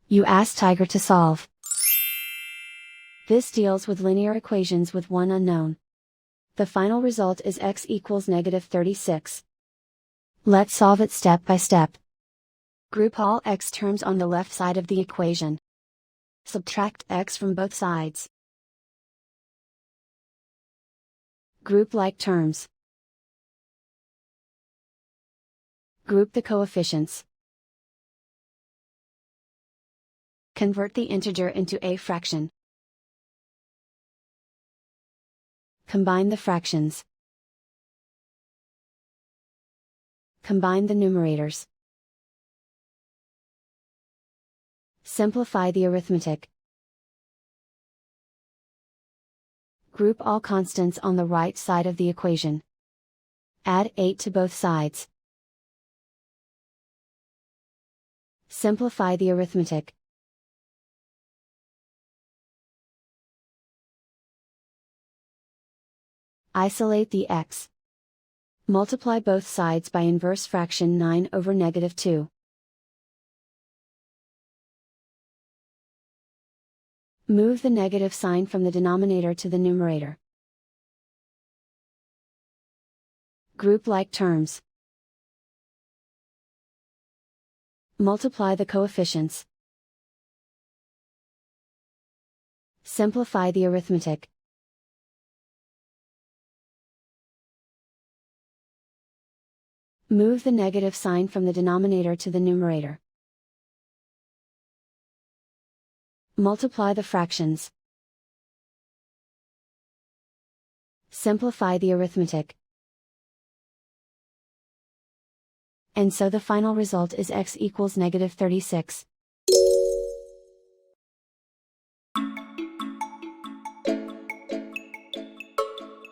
You ask Tiger to solve. This deals with linear equations with one unknown. The final result is x equals -36. Let's solve it step by step. Group all x terms on the left side of the equation. Subtract x from both sides. Group like terms. Group the coefficients. Convert the integer into a fraction. Combine the fractions. Combine the numerators. Simplify the arithmetic. Group all constants on the right side of the equation. Add 8 to both sides. Simplify the arithmetic. Isolate the x. Multiply both sides by inverse fraction 9 over -2. Move the negative sign from the denominator to the numerator. Group like terms. Multiply the coefficients. Simplify the arithmetic. Move the negative sign from the denominator to the numerator. Multiply the fractions. Simplify the arithmetic. And so the final result is x equals -36.